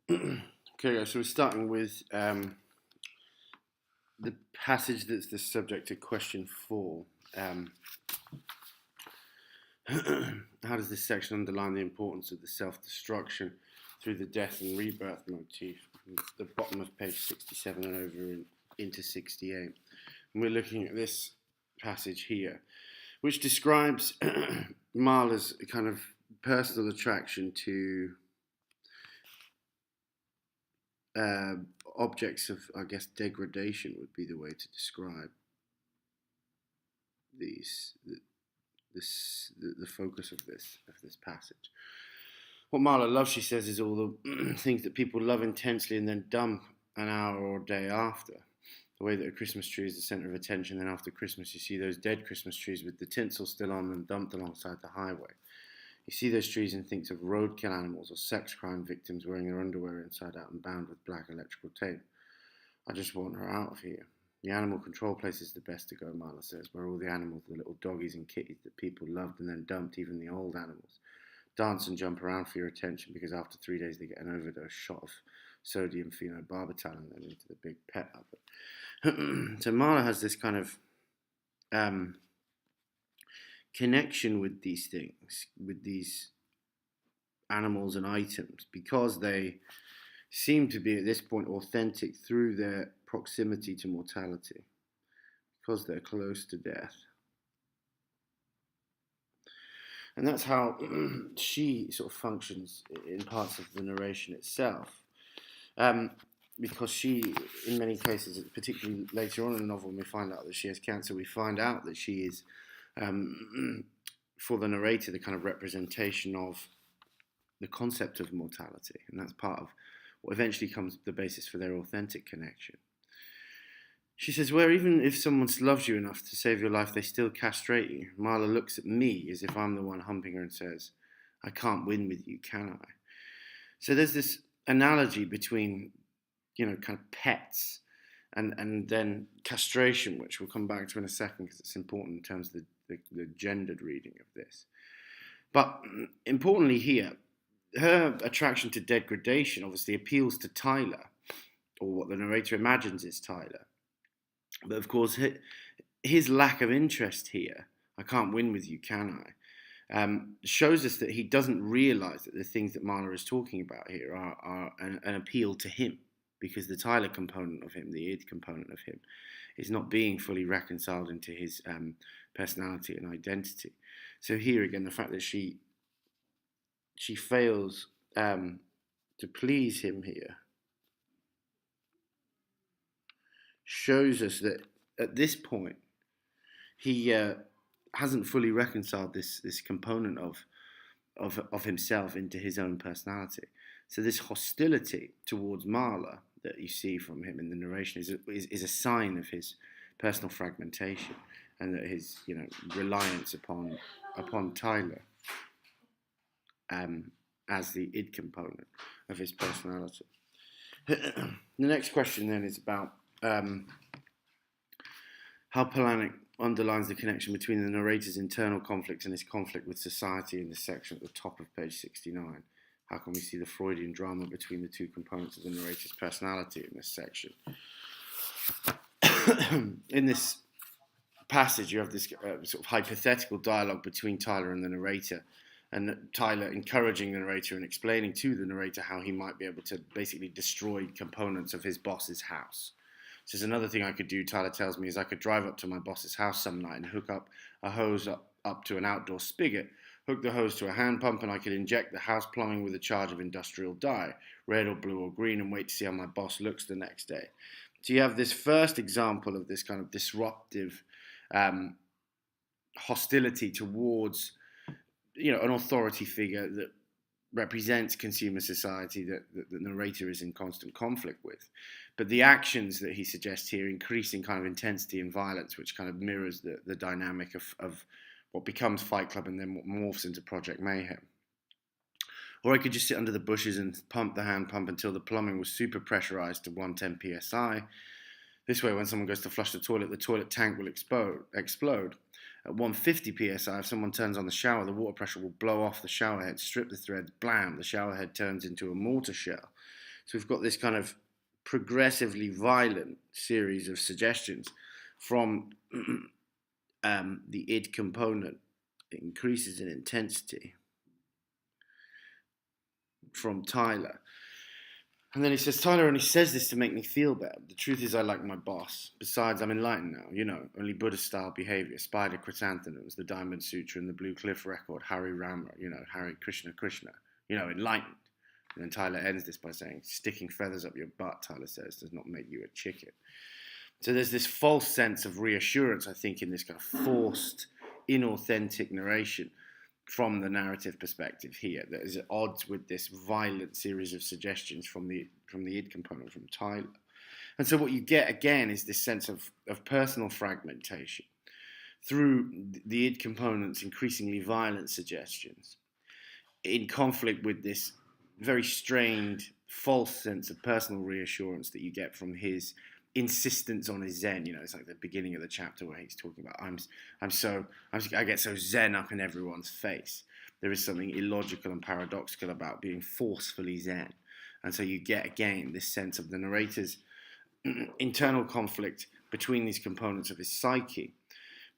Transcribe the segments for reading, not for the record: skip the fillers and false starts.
Okay, so we're starting with the passage that's the subject of question 4. Um, how does this section underline the importance of the self-destruction through the death and rebirth motif? The bottom of page 67 and over into 68. And we're looking at this passage here, which describes Mahler's kind of personal attraction to uh, objects of, I guess, degradation would be the way to describe these the focus of this passage. What Mahler loves, she says, is all the things that people love intensely and then dump an hour or day after. The way that a Christmas tree is the centre of attention, then after Christmas you see those dead Christmas trees with the tinsel still on them dumped alongside the highway. You see those trees and think of roadkill animals or sex crime victims wearing their underwear inside out and bound with black electrical tape. I just want her out of here. The animal control place is the best to go, Mahler says, where all the animals, the little doggies and kitties that people loved and then dumped, even the old animals, dance and jump around for your attention because after 3 days they get an overdose shot of sodium phenobarbital and then into the big pet oven. So Mahler has this kind of connection with these things, with these animals and items, because they seem to be at this point authentic through their proximity to mortality, because they're close to death. And that's how she sort of functions in parts of the narration itself. Because she, in many cases, particularly later on in the novel, when we find out that she has cancer, we find out that she is, for the narrator, the kind of representation of the concept of mortality. And that's part of what eventually comes the basis for their authentic connection. She says, where even if someone loves you enough to save your life, they still castrate you. Mahler looks at me as if I'm the one humping her and says, I can't win with you, can I? So there's this analogy between, kind of pets and then castration, which we'll come back to in a second because it's important in terms of the gendered reading of this. But importantly here, her attraction to degradation obviously appeals to Tyler, or what the narrator imagines is Tyler. But of course, his lack of interest here, I can't win with you, can I? Shows us that he doesn't realise that the things that Mahler is talking about here are an appeal to him, because the Tyler component of him, the id component of him, is not being fully reconciled into his personality and identity. So here again, the fact that she fails to please him here shows us that at this point he hasn't fully reconciled this component of himself into his own personality. So this hostility towards Mahler that you see from him in the narration is a sign of his personal fragmentation, and that his reliance upon Tyler as the id component of his personality. The next question then is about how Polanyi underlines the connection between the narrator's internal conflicts and his conflict with society in this section at the top of page 69. How can we see the Freudian drama between the two components of the narrator's personality in this section? In this passage, you have this sort of hypothetical dialogue between Tyler and the narrator, and Tyler encouraging the narrator and explaining to the narrator how he might be able to basically destroy components of his boss's house. So another thing I could do, Tyler tells me, is I could drive up to my boss's house some night and hook up a hose up to an outdoor spigot, hook the hose to a hand pump, and I could inject the house plumbing with a charge of industrial dye, red or blue or green, and wait to see how my boss looks the next day. So you have this first example of this kind of disruptive hostility towards an authority figure that represents consumer society that the narrator is in constant conflict with. But the actions that he suggests here increase in kind of intensity and violence, which kind of mirrors the dynamic of what becomes Fight Club and then what morphs into Project Mayhem. Or I could just sit under the bushes and pump the hand pump until the plumbing was super pressurized to 110 psi. This way, when someone goes to flush the toilet tank will explode. At 150 psi, if someone turns on the shower, the water pressure will blow off the shower head, strip the threads, blam, the shower head turns into a mortar shell. So we've got this kind of progressively violent series of suggestions from the id component. It increases in intensity from Tyler. And then he says, Tyler only says this to make me feel better. The truth is I like my boss. Besides, I'm enlightened now. Only Buddha-style behavior, spider chrysanthemums, the Diamond Sutra and the Blue Cliff Record, Hari Rama, Hari Krishna Krishna, enlightened. And then Tyler ends this by saying, sticking feathers up your butt, Tyler says, does not make you a chicken. So there's this false sense of reassurance, I think, in this kind of forced, inauthentic narration from the narrative perspective here that is at odds with this violent series of suggestions from the id component from Tyler. And so what you get again is this sense of personal fragmentation through the id component's increasingly violent suggestions in conflict with this very strained false sense of personal reassurance that you get from his insistence on his zen. It's like the beginning of the chapter where he's talking about I get so zen up in everyone's face. There is something illogical and paradoxical about being forcefully zen. And so you get again this sense of the narrator's internal conflict between these components of his psyche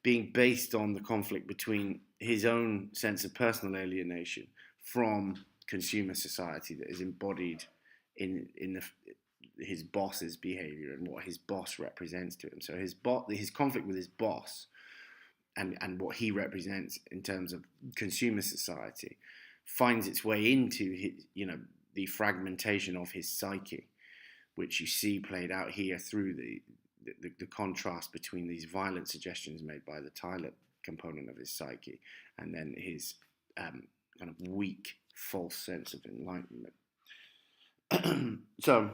being based on the conflict between his own sense of personal alienation from consumer society that is embodied in his boss's behavior and what his boss represents to him. So his conflict with his boss and what he represents in terms of consumer society finds its way into his, the fragmentation of his psyche, which you see played out here through the contrast between these violent suggestions made by the Tyler component of his psyche and then his kind of weak, false sense of enlightenment. So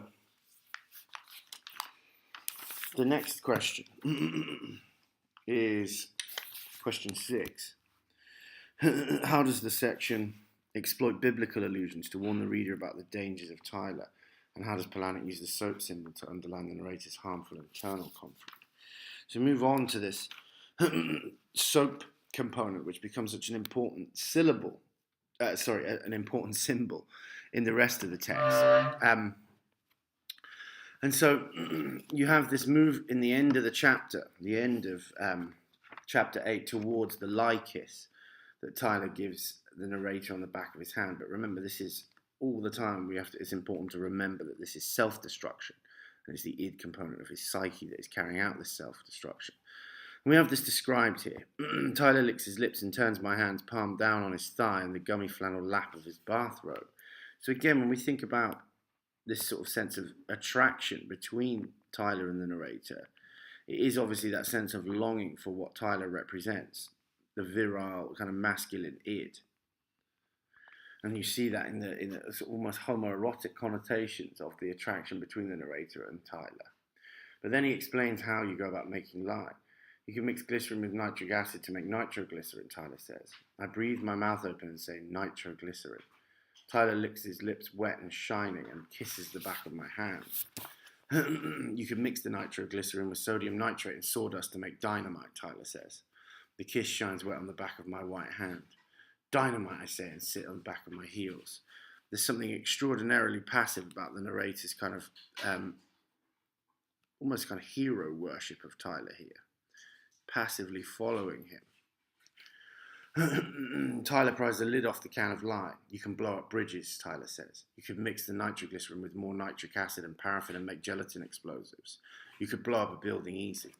the next question is question 6. How does the section exploit biblical allusions to warn the reader about the dangers of Tyler? And how does Palahniuk use the soap symbol to underline the narrator's harmful internal conflict? So move on to this soap component, which becomes such an important an important symbol in the rest of the text. And so you have this move in the end of the chapter, the end of chapter 8, towards the lie kiss that Tyler gives the narrator on the back of his hand. But remember, this is all the time it's important to remember that this is self-destruction. And it's the id component of his psyche that is carrying out this self-destruction. And we have this described here. Tyler licks his lips and turns my hands palm down on his thigh and the gummy flannel lap of his bathrobe. So again, when we think about this sort of sense of attraction between Tyler and the narrator, it is obviously that sense of longing for what Tyler represents, the virile, kind of masculine id. And you see that in the almost homoerotic connotations of the attraction between the narrator and Tyler. But then he explains how you go about making lye. You can mix glycerin with nitric acid to make nitroglycerin, Tyler says. I breathe my mouth open and say nitroglycerin. Tyler licks his lips wet and shining and kisses the back of my hand. You can mix the nitroglycerin with sodium nitrate and sawdust to make dynamite, Tyler says. The kiss shines wet on the back of my white hand. Dynamite, I say, and sit on the back of my heels. There's something extraordinarily passive about the narrator's kind of, almost kind of hero worship of Tyler here. Passively following him. Tyler pries the lid off the can of lye. You can blow up bridges, Tyler says. You could mix the nitroglycerin with more nitric acid and paraffin and make gelatin explosives. You could blow up a building easy.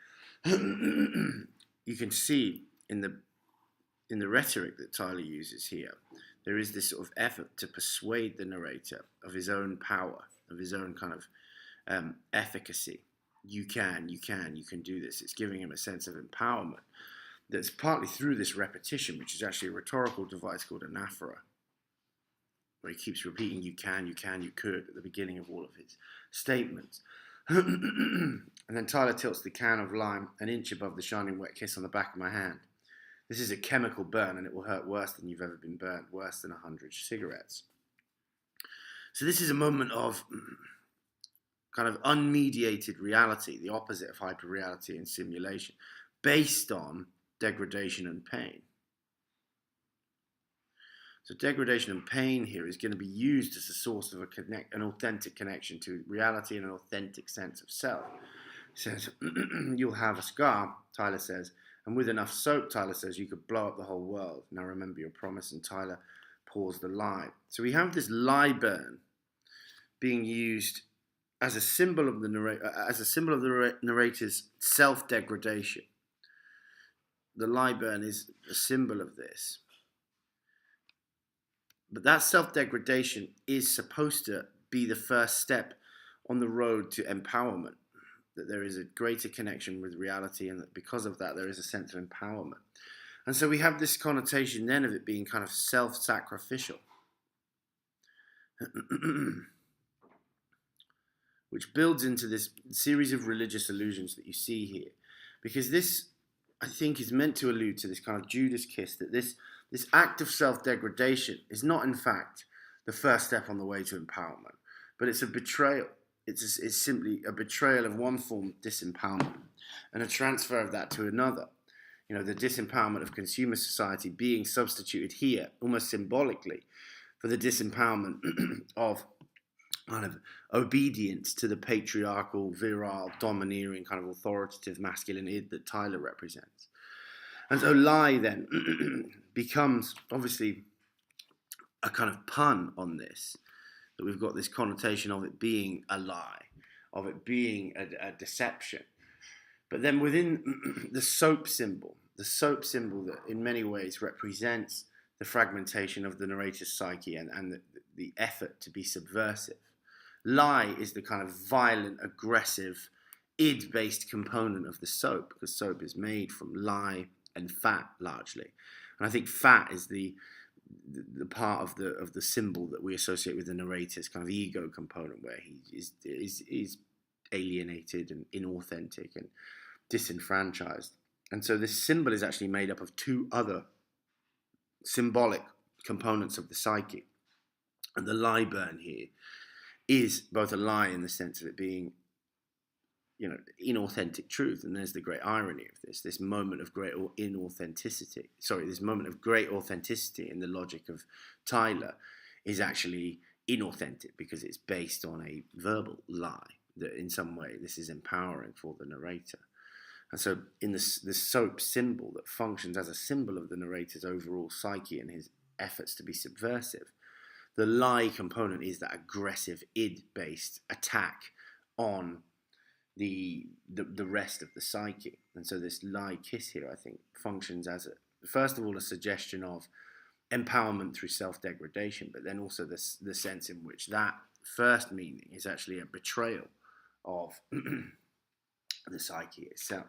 You can see in the rhetoric that Tyler uses here, there is this sort of effort to persuade the narrator of his own power, of his own kind of efficacy. You can do this. It's giving him a sense of empowerment that's partly through this repetition, which is actually a rhetorical device called anaphora, where he keeps repeating you can, you could at the beginning of all of his statements. And then Tyler tilts the can of lime an inch above the shining wet kiss on the back of my hand. This is a chemical burn and it will hurt worse than you've ever been burnt, worse than 100 cigarettes. So this is a moment of kind of unmediated reality, the opposite of hyperreality and simulation, based on degradation and pain. So degradation and pain here is going to be used as a source of an authentic connection to reality and an authentic sense of self. He says, you'll have a scar, Tyler says, and with enough soap, Tyler says, you could blow up the whole world. Now remember your promise, and Tyler pours the lye. So we have this lye burn being used as a symbol of the narrator's self-degradation. The lye burn is a symbol of this. But that self-degradation is supposed to be the first step on the road to empowerment, that there is a greater connection with reality, and that because of that there is a sense of empowerment. And so we have this connotation then of it being kind of self-sacrificial, which builds into this series of religious allusions that you see here. Because this, I think, is meant to allude to this kind of Judas kiss, that this act of self-degradation is not, in fact, the first step on the way to empowerment, but it's a betrayal. It's simply a betrayal of one form of disempowerment and a transfer of that to another. You know, the disempowerment of consumer society being substituted here, almost symbolically, for the disempowerment of kind of obedience to the patriarchal, virile, domineering, kind of authoritative masculine id that Tyler represents. And so lie then becomes obviously a kind of pun on this, that we've got this connotation of it being a lie, of it being a deception. But then within the soap symbol that in many ways represents the fragmentation of the narrator's psyche and the effort to be subversive. Lie is the kind of violent, aggressive, id-based component of the soap, because soap is made from lye and fat largely. And I think fat is the part of the symbol that we associate with the narrator's kind of ego component, where he is alienated and inauthentic and disenfranchised. And so this symbol is actually made up of two other symbolic components of the psyche. And the lie burn here is both a lie in the sense of it being, you know, inauthentic truth, and there's the great irony of this moment of great inauthenticity. This moment of great authenticity in the logic of Tyler is actually inauthentic because it's based on a verbal lie, that in some way this is empowering for the narrator. And so in this soap symbol that functions as a symbol of the narrator's overall psyche and his efforts to be subversive, the lie component is that aggressive id-based attack on the rest of the psyche. And so this lie kiss here, I think, functions as first of all a suggestion of empowerment through self-degradation, but then also the sense in which that first meaning is actually a betrayal of the psyche itself.